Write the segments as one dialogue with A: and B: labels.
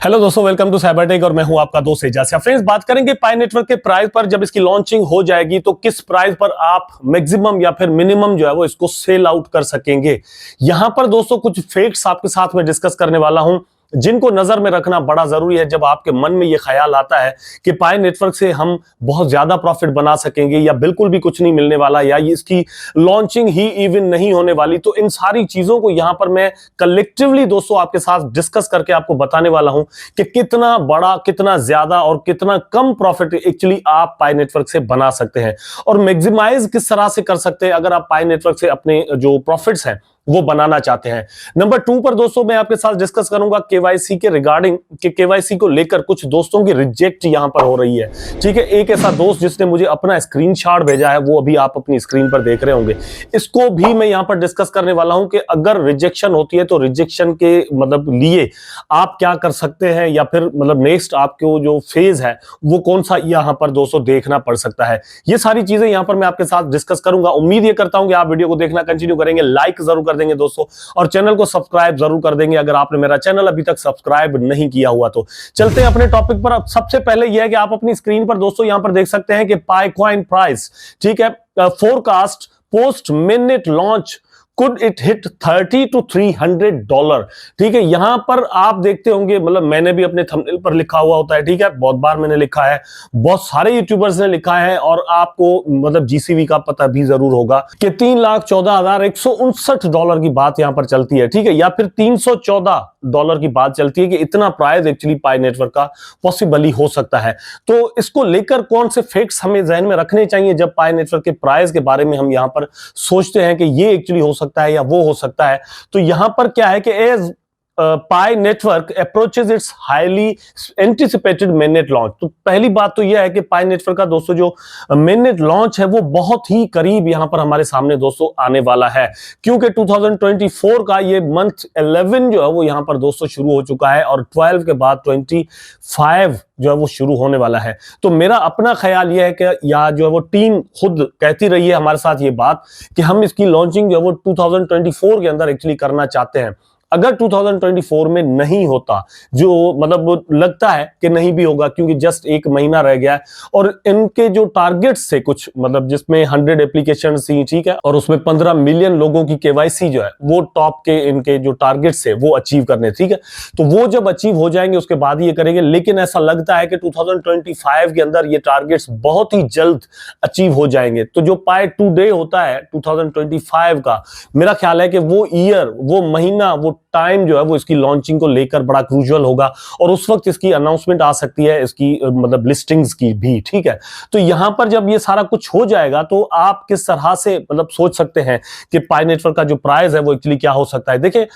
A: Hello दोस्तों, welcome to Cybertech और मैं हूं आपका दोस्त एजाज। फ्रेंड्स, बात करेंगे पाई नेटवर्क के प्राइस पर। जब इसकी लॉन्चिंग हो जाएगी तो किस प्राइस पर आप मैक्सिमम या फिर मिनिमम जो है वो इसको सेल आउट कर सकेंगे। यहां पर दोस्तों कुछ फैक्ट्स आपके साथ में डिस्कस करने वाला हूं जिनको नजर में रखना बड़ा जरूरी है जब आपके मन में यह ख्याल आता है कि पाई नेटवर्क से हम बहुत ज्यादा प्रॉफिट बना सकेंगे या बिल्कुल भी कुछ नहीं मिलने वाला या इसकी लॉन्चिंग ही इवन नहीं होने वाली। तो इन सारी चीजों को यहां पर मैं कलेक्टिवली दोस्तों आपके साथ डिस्कस करके आपको बताने वाला हूं कि कितना बड़ा, कितना ज्यादा और कितना कम प्रॉफिट एक्चुअली आप पाई नेटवर्क से बना सकते हैं और मैक्सिमाइज किस तरह से कर सकते हैं अगर आप पाई नेटवर्क से अपने जो प्रॉफिट्स हैं वो बनाना चाहते हैं। नंबर 2 पर दोस्तों मैं आपके साथ डिस्कस करूंगा केवाईसी के रिगार्डिंग कि केवाईसी को लेकर कुछ दोस्तों की रिजेक्ट यहां पर हो रही है। ठीक है, एक ऐसा दोस्त जिसने मुझे अपना स्क्रीनशॉट भेजा है, वो अभी आप अपनी स्क्रीन पर देख रहे होंगे। इसको भी मैं यहां पर डिस्कस करने वाला हूं कि अगर रिजेक्शन होती है तो रिजेक्शन के मतलब लिए आप क्या कर सकते हैं या फिर मतलब नेक्स्ट आपको जो फेज है वो कौन सा यहां पर दोस्तों देखना पड़ सकता है। ये सारी चीजें यहां पर मैं आपके साथ डिस्कस करूंगा। उम्मीद ये करता हूं कि आप वीडियो को देखना कंटिन्यू करेंगे, लाइक जरूर कर देंगे दोस्तों और चैनल को सब्सक्राइब जरूर कर देंगे अगर आपने मेरा चैनल अभी तक सब्सक्राइब नहीं किया हुआ तो। चलते हैं अपने टॉपिक पर। अब सबसे पहले यह है कि आप अपनी स्क्रीन पर दोस्तों यहां पर देख सकते हैं कि पाई कॉइन प्राइस, ठीक है, forecast post minute launch could it hit $30 to $300। ठीक है, यहां पर आप देखते होंगे, मतलब मैंने भी अपने थंबनेल पर लिखा हुआ होता है, ठीक है, बहुत बार मैंने लिखा है, बहुत सारे यूट्यूबर्स ने लिखा है और आपको मतलब जीसीवी का पता भी जरूर होगा कि $3,14,159 की बात यहां पर चलती है। ठीक है, या फिर $314 की बात चलती है कि इतना प्राइस एक्चुअली पाई नेटवर्क का पॉसिबली हो सकता है। तो इसको लेकर कौन से फैक्ट्स हमें ध्यान में रखने चाहिए जब पाई नेटवर्क के प्राइस के बारे में हम यहां पर सोचते हैं कि ये एक्चुअली हो सकता है या वो हो सकता है। तो यहां पर क्या है कि as Pi network approaches its highly anticipated mainnet launch, तो पहली बात तो यह है कि पाई नेटवर्क का दोस्तों जो मेननेट लॉन्च है वो बहुत ही करीब यहां पर हमारे सामने दोस्तों आने वाला है, क्योंकि 2024 का ये मंथ 11 जो है वो यहां पर दोस्तों शुरू हो चुका है और 12 के बाद 25 जो है वो शुरू होने वाला है। तो मेरा अपना ख्याल यह है कि या जो है वो टीम खुद कहती रही है हमारे साथ ये बात कि हम इसकी लॉन्चिंग जो है वो 2024 के अंदर एक्चुअली करना चाहते हैं। अगर 2024 में नहीं होता, जो मतलब लगता है कि नहीं भी होगा क्योंकि जस्ट एक महीना रह गया है और इनके जो टारगेट्स थे कुछ मतलब जिसमें 100 एप्लीकेशन थी, ठीक है, और उसमें 15 मिलियन लोगों की केवाईसी जो है वो टॉप के इनके जो टारगेट्स थे वो अचीव करने, ठीक है। तो वो जब अचीव हो जाएंगे उसके बाद ही ये करेंगे, लेकिन ऐसा लगता है कि 2025 के अंदर ये टारगेट्स बहुत ही जल्द अचीव हो जाएंगे। तो जो पाई टुडे होता है 2025 का, मेरा ख्याल है कि वो ईयर, वो महीना, वो टाइम जो है वो इसकी लॉन्चिंग को लेकर बड़ा क्रूशियल होगा और उस वक्त इसकी अनाउंसमेंट आ सकती है, इसकी मतलब लिस्टिंग्स की भी, ठीक है। तो यहां पर जब ये सारा कुछ हो जाएगा तो आप किस तरह से मतलब सोच सकते हैं कि पाई नेटवर्क का जो प्राइस है वो एक्चुअली क्या हो सकता है। देखिए,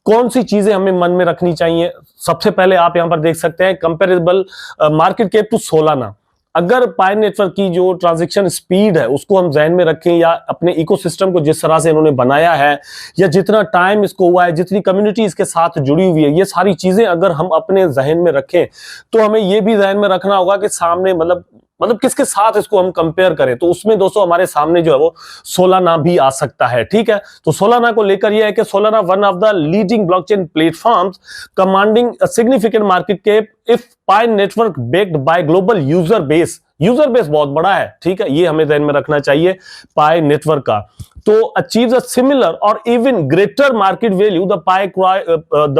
A: कौन सी चीजें हमें मन में रखनी चाहिए। सबसे पहले आप यहां पर देख सकते हैं comparable market cap to Solana. अगर पाई नेटवर्क की जो ट्रांजैक्शन स्पीड है उसको हम ध्यान में रखें या अपने इकोसिस्टम को जिस तरह से इन्होंने बनाया है या जितना टाइम इसको हुआ है, जितनी कम्युनिटी इसके साथ जुड़ी हुई है, ये सारी चीजें अगर हम अपने जहन में रखें तो हमें ये भी ध्यान में रखना होगा कि सामने मतलब किसके साथ इसको हम कंपेयर करें। तो उसमें दोस्तों हमारे सामने जो है वो सोलाना भी आ सकता है, ठीक है। तो सोलाना को लेकर यह है कि Solana one of the leading blockchain platforms commanding a significant market cap if Pi network backed by global user base बहुत बड़ा है, ठीक है, ये हमें ध्यान में रखना चाहिए पाई नेटवर्क का। तो अचीव अ सिमिलर और even greater market value the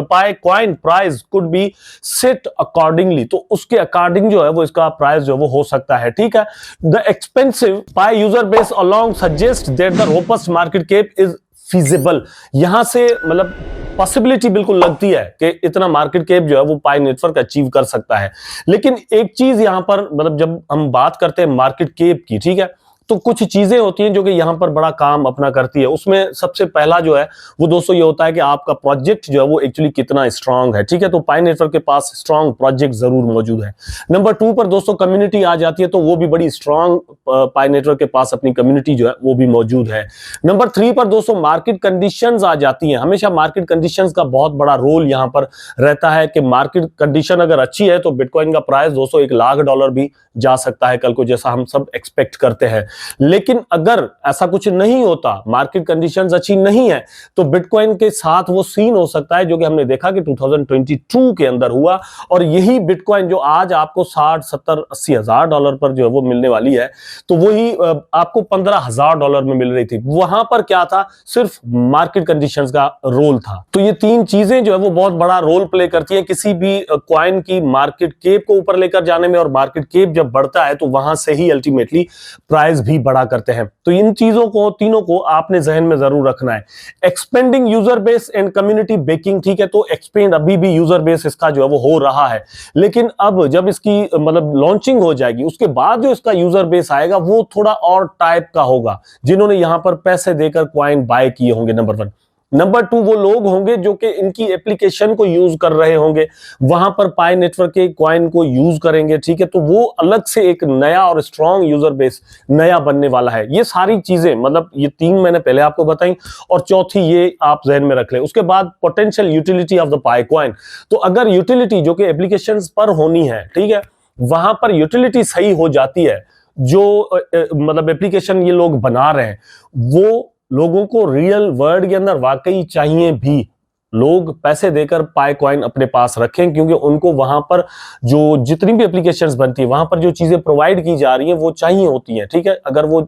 A: pi coin price could be set accordingly, तो उसके अकॉर्डिंग जो है वो इसका प्राइस जो है वो हो सकता है, ठीक है। The expensive pi user base along suggest that the robust market cap is feasible. यहां से मतलब पॉसिबिलिटी बिल्कुल लगती है कि इतना मार्केट कैप जो है वो पाई नेटवर्क अचीव कर सकता है। लेकिन एक चीज यहां पर मतलब जब हम बात करते हैं मार्केट कैप की, ठीक है, तो कुछ चीजें होती हैं जो कि यहां पर बड़ा काम अपना करती है। उसमें सबसे पहला जो है वो दोस्तों ये होता है कि आपका प्रोजेक्ट जो है वो एक्चुअली कितना स्ट्रांग है, ठीक है। तो पाई नेटवर्क के पास स्ट्रांग प्रोजेक्ट जरूर मौजूद है। नंबर 2 पर दोस्तों कम्युनिटी आ जाती है, तो वो भी बड़ी स्ट्रांग पाई नेटवर्क के पास अपनी कम्युनिटी जो है वो भी मौजूद है। नंबर 3 पर दोस्तों मार्केट कंडीशंस आ जाती हैं। हमेशा मार्केट कंडीशंस का बहुत बड़ा रोल यहां पर रहता है कि मार्केट कंडीशन अगर अच्छी है तो बिटकॉइन का प्राइस दोस्तों $1 लाख भी जा सकता है कल को, जैसा हम सब एक्सपेक्ट करते हैं। लेकिन अगर ऐसा कुछ नहीं होता, मार्केट कंडीशंस अच्छी नहीं है, तो बिटकॉइन के साथ वो सीन हो सकता है जो कि हमने देखा कि 2022 के अंदर हुआ। और यही बिटकॉइन जो आज आपको 60, 70, 80 हजार डॉलर पर जो है वो मिलने वाली है, तो वही आपको 15,000 डॉलर में मिल रही थी। वहां पर क्या था, सिर्फ मार्केट कंडीशंस का रोल था। तो ये तीन चीजें जो है वो बहुत बड़ा रोल प्ले करती हैं किसी भी कॉइन की मार्केट केप को ऊपर लेकर जाने में, और मार्केट केप जब बढ़ता है तो वहां से ही अल्टीमेटली प्राइस भी बढ़ा करते हैं। तो इन चीजों को, तीनों को आपने जहन में जरूर रखना है। Expanding user base and community baking, ठीक है, तो एक्सपेंड अभी भी यूजर बेस इसका जो है वो हो रहा है, लेकिन अब जब इसकी मतलब लॉन्चिंग हो जाएगी उसके बाद जो इसका यूजर बेस आएगा वो थोड़ा और टाइप का होगा, जिन्होंने यहां पर पैसे देकर कॉइन बाय किए होंगे, नंबर 1। नंबर 2, वो लोग होंगे जो कि इनकी एप्लीकेशन को यूज कर रहे होंगे, वहां पर पाई नेटवर्क के कॉइन को यूज करेंगे, ठीक है, तो वो अलग से एक नया और स्ट्रॉन्ग यूजर बेस नया बनने वाला है। ये सारी चीजें, मतलब ये 3 मैंने पहले आपको बताई, और चौथी ये आप जहन में रख लें। उसके बाद potential utility of the pi coin, तो अगर यूटिलिटी जो कि एप्लीकेशंस पर होनी है, ठीक है, वहां पर यूटिलिटी सही हो जाती है, जो मतलब एप्लीकेशन ये लोग बना रहे हैं, वो लोगों को रियल वर्ल्ड के अंदर वाकई चाहिए भी, लोग पैसे देकर पाई कॉइन अपने पास रखें, क्योंकि उनको वहां पर जो जितनी भी एप्लीकेशंस बनती है वहां पर जो चीजें प्रोवाइड की जा रही हैं वो चाहिए होती हैं, ठीक है। अगर वो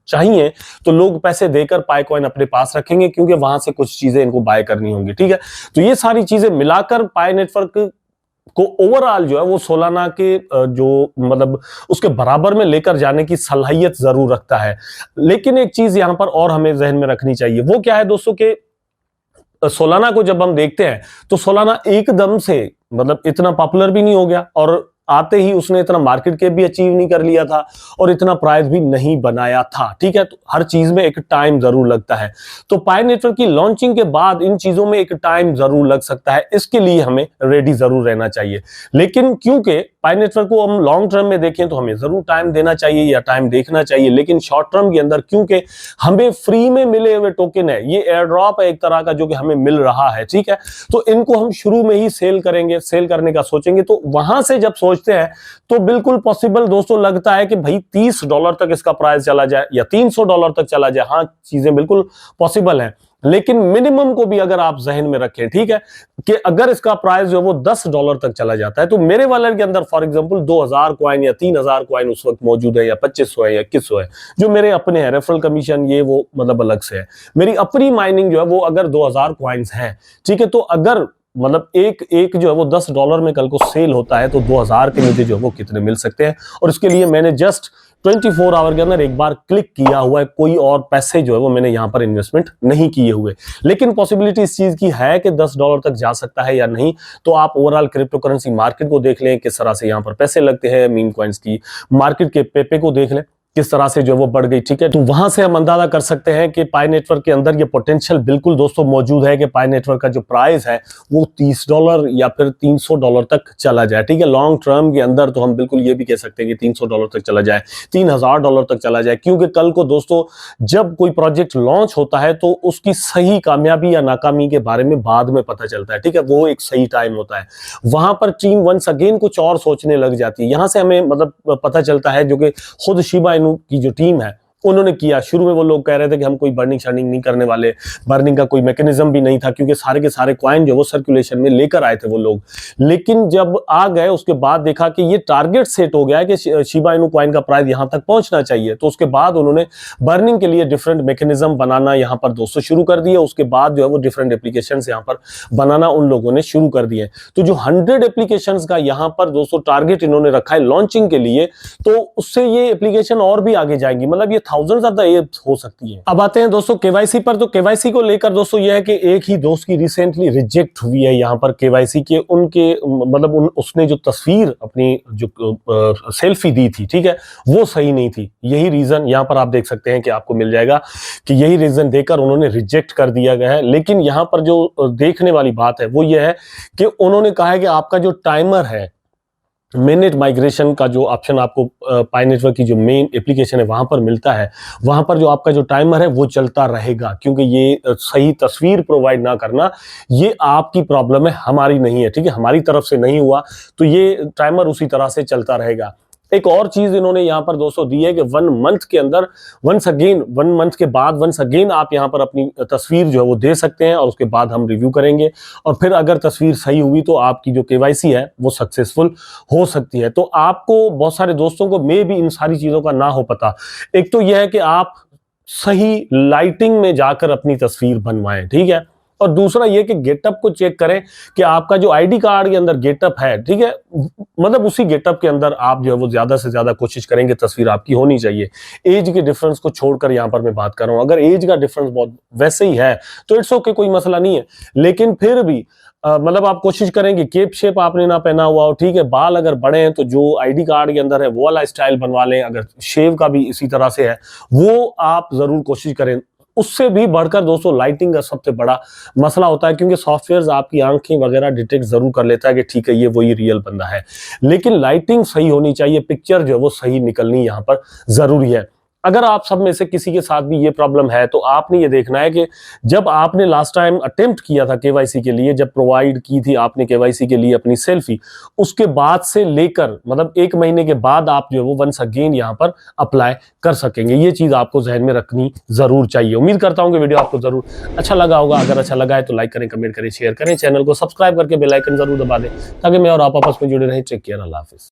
A: चाहिए तो लोग पैसे देकर पाई कॉइन अपने पास रखेंगे, क्योंकि वहां से कुछ चीजें इनको बाय करनी होंगी, ठीक है। तो ये सारी चीजें मिलाकर पाई नेटवर्क को ओवरऑल जो है वो सोलाना के जो मतलब उसके बराबर में लेकर जाने की सलाहियत जरूर रखता है। लेकिन एक चीज यहां पर और हमें जहन में रखनी चाहिए, वो क्या है दोस्तों के सोलाना को जब हम देखते हैं तो सोलाना एकदम से मतलब इतना पॉपुलर भी नहीं हो गया, और आते ही उसने इतना मार्केट कैप भी अचीव नहीं कर लिया था, और इतना प्राइस भी नहीं बनाया था, ठीक है। तो हर चीज में एक टाइम जरूर लगता है, तो पाई नेटवर्क की लॉन्चिंग के बाद इन चीजों में एक टाइम जरूर लग सकता है, इसके लिए हमें रेडी जरूर रहना चाहिए। लेकिन क्योंकि पाई नेटवर्क को हम लॉन्ग टर्म में देखें तो हमें जरूर टाइम देना चाहिए या टाइम देखना चाहिए, लेकिन शॉर्ट टर्म के अंदर क्योंकि हमें फ्री में मिले हुए टोकन है, ये एयर ड्रॉप है एक तरह का जो कि हमें मिल रहा है, ठीक है, तो इनको हम शुरू में ही सेल करेंगे, सेल करने का सोचेंगे, तो वहां से जब सोचते हैं तो बिल्कुल पॉसिबल दोस्तों लगता है कि भाई $30 तक इसका प्राइस चला जाए या $300 तक चला जाए, हाँ चीजें बिल्कुल पॉसिबल है। लेकिन मिनिमम को भी अगर आप जहन में रखें, ठीक है, कि अगर इसका प्राइस जो है वो $10 तक चला जाता है, तो मेरे वॉलेट के अंदर फॉर एग्जांपल 2000 कॉइन या 3000 कॉइन उस वक्त मौजूद है, या 2500 है या 2100 है, जो मेरे अपने हैं, रेफरल कमीशन ये वो मतलब अलग से है। मेरी अपनी माइनिंग जो है वो अगर 2000 कॉइन्स है, ठीक है, तो अगर मतलब एक जो है वो $10 में कल को सेल होता है, तो 2000 के मुझे जो है वो कितने मिल सकते हैं, और इसके लिए मैंने जस्ट 24 आवर के अंदर एक बार क्लिक किया हुआ है, कोई और पैसे जो है वो मैंने यहां पर इन्वेस्टमेंट नहीं किए हुए। लेकिन पॉसिबिलिटी इस चीज की है कि $10 तक जा सकता है या नहीं, तो आप ओवरऑल क्रिप्टो करेंसी मार्केट को देख लें, किस तरह से यहां पर पैसे लगते हैं, मीम कॉइन्स की मार्केट के पेपे को देख लें किस तरह से जो वो बढ़ गई, ठीक है, तो वहां से हम अंदाजा कर सकते हैं कि पाई नेटवर्क के अंदर ये पोटेंशियल बिल्कुल दोस्तों मौजूद है कि पाई नेटवर्क का जो प्राइस है वो $30 या फिर $300 तक चला जाए, ठीक है। लॉन्ग टर्म के अंदर तो हम बिल्कुल ये भी कह सकते हैं कि $300 तक चला जाए, $3000 तक चला जाए, क्योंकि कल को दोस्तों जब कोई प्रोजेक्ट लॉन्च होता है तो उसकी सही कामयाबी या नाकामी के बारे में बाद में पता चलता है, ठीक है, वो एक सही टाइम होता है। वहां पर टीम वंस अगेन कुछ और सोचने लग जाती है, यहां से हमें मतलब पता चलता है जो कि खुद शिबा की जो टीम है उन्होंने किया। शुरू में वो लोग कह रहे थे कि हम कोई बर्निंग शर्निंग नहीं करने वाले, बर्निंग का कोई मैकेनिज्म भी नहीं था, क्योंकि सारे के सारे कॉइन जो वो सर्कुलेशन में लेकर आए थे वो लोग। लेकिन जब आ गए उसके बाद देखा कि ये टारगेट सेट हो गया है कि शिबा इनू कॉइन का प्राइस यहां तक पहुंचना चाहिए, तो उसके बाद उन्होंने बर्निंग के लिए डिफरेंट मैकेनिज्म बनाना यहां पर दोस्तों शुरू कर दिया। उसके बाद जो है वो डिफरेंट एप्लीकेशन यहां पर बनाना उन लोगों ने शुरू कर दिए। तो जो 100 एप्लीकेशन का यहां पर दोस्तों टारगेट इन्होंने रखा है लॉन्चिंग के लिए, तो उससे ये एप्लीकेशन और भी आगे जाएंगी, मतलब ये थाउजेंड्स ऑफ द एप्स हो सकती है। अब आते हैं दोस्तों केवाईसी पर, तो केवाईसी को लेकर दोस्तों यह है कि एक ही दोस्त की रिसेंटली रिजेक्ट हुई है यहां पर केवाईसी के, उनके मतलब उसने जो तस्वीर अपनी जो सेल्फी दी थी, ठीक है, वो सही नहीं थी। यही रीजन यहां पर आप देख सकते हैं कि आपको मिल जाएगा कि यही रीजन देकर उन्होंने रिजेक्ट कर दिया गया है। लेकिन यहां पर जो देखने वाली बात है वो ये है कि उन्होंने कहा है कि आपका जो टाइमर है, मिनट माइग्रेशन का जो ऑप्शन आपको पाई नेटवर्क की जो मेन एप्लीकेशन है वहां पर मिलता है, वहां पर जो आपका जो टाइमर है वो चलता रहेगा, क्योंकि ये सही तस्वीर प्रोवाइड ना करना ये आपकी प्रॉब्लम है, हमारी नहीं है, ठीक है, हमारी तरफ से नहीं हुआ तो ये टाइमर उसी तरह से चलता रहेगा। एक और चीज इन्होंने यहाँ पर दोस्तों दी है कि 1 मंथ के अंदर वंस अगेन आप यहाँ पर अपनी तस्वीर जो है वो दे सकते हैं और उसके बाद हम रिव्यू करेंगे और फिर अगर तस्वीर सही हुई तो आपकी जो केवाईसी है वो सक्सेसफुल हो सकती है। तो आपको बहुत सारे दोस्तों को मे भी इन सारी चीजों का ना हो पता। एक तो यह है कि आप सही लाइटिंग में जाकर अपनी तस्वीर बनवाएं, ठीक है। और दूसरा ये कि गेटअप को चेक करें कि आपका जो आईडी कार्ड के अंदर गेटअप है, ठीक है, मतलब उसी गेटअप के अंदर आप जो है वो ज्यादा से ज्यादा कोशिश करेंगे तस्वीर आपकी होनी चाहिए। एज के डिफरेंस को छोड़कर यहां पर मैं बात कर रहा हूं, अगर एज का डिफरेंस बहुत वैसे ही है तो इट्स ओके, कोई मसला नहीं है। लेकिन फिर भी मतलब आप कोशिश करेंगे केप शेप आपने ना पहना हुआ हो, ठीक है। बाल अगर बड़े हैं तो जो आईडी कार्ड के अंदर है वो वाला स्टाइल बनवा लें, अगर शेव का भी इसी तरह से है वो आप जरूर कोशिश करें। उससे भी बढ़कर दोस्तों लाइटिंग का सबसे बड़ा मसला होता है, क्योंकि सॉफ्टवेयर आपकी आंखें वगैरह डिटेक्ट जरूर कर लेता है कि ठीक है ये वही रियल बंदा है, लेकिन लाइटिंग सही होनी चाहिए, पिक्चर जो है वो सही निकलनी यहाँ पर जरूरी है। अगर आप सब में से किसी के साथ भी ये प्रॉब्लम है तो आपने ये देखना है कि जब आपने लास्ट टाइम अटेम्प्ट किया था केवाईसी के लिए, जब प्रोवाइड की थी आपने केवाईसी के लिए अपनी सेल्फी, उसके बाद से लेकर मतलब 1 महीने के बाद आप जो है वो वंस अगेन यहाँ पर अप्लाई कर सकेंगे। ये चीज आपको जहन में रखनी जरूर चाहिए। उम्मीद करता हूँ कि वीडियो आपको जरूर अच्छा लगा होगा। अगर अच्छा लगा है तो लाइक करें, कमेंट करें, शेयर करें, चैनल को सब्सक्राइब करके बेल आइकन जरूर दबा दें ताकि मैं और आप आपस में जुड़े रहें। टेक केयर, अल्लाह हाफिज।